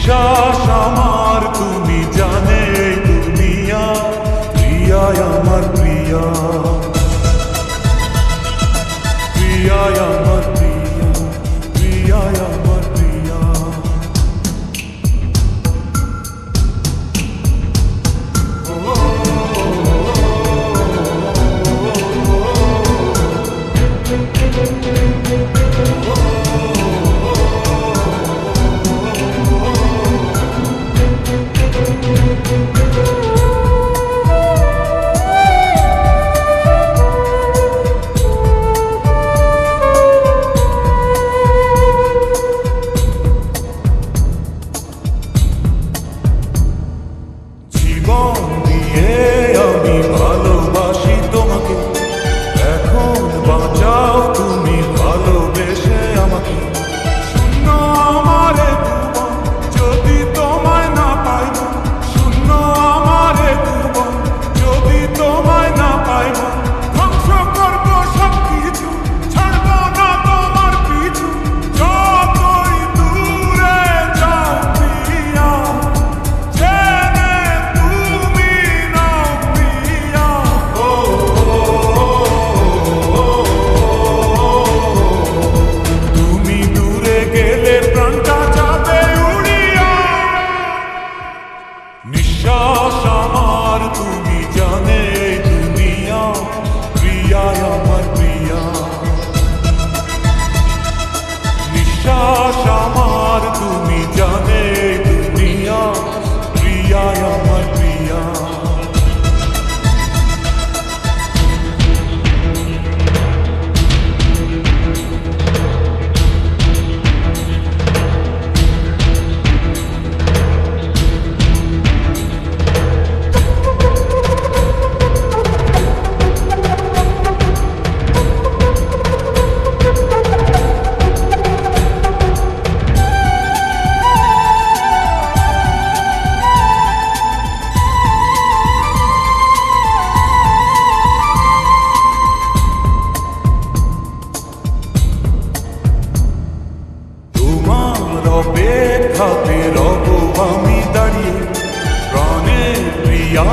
নিঃশ্বাস আমার তুমি জানে দুনিয়া, প্রিয়ায় আমার প্রিয়া, প্রিয়ায় আমার প্রিয়া, প্রিয়ায় আমার প্রিয়া। জীবন দিয়ে আমি ভালোবাসি তোমাকে, এখন বাঁচাও তুমি ভালোবেসে আমাকে। শূন্য আমারে ভুবন যদি তোমায় না পাইব, শূন্য আমারে ভুবন যদি তোমায় না পাইব। ধ্বংস করবো সবকিছু, ছাড়বো না তোমার পিছু, যতই দূরে যাও প্রিয়া, জেনে তুমি নাও প্রিয়া। তুমি দূরে গেলে প্রাণটা যাবে উড়িয়া। নিঃশ্বাস আমার তুমি জানে দুনিয়া, প্রিয়ায় আমার প্রিয়া। নিঃশ্বাস আমার তুমি জানে দুনিয়া, প্রিয়ায় আমার প্রিয়া। তোমার অপেক্ষাতে রব আমি দাঁড়িয়ে, প্রাণের প্রিয়া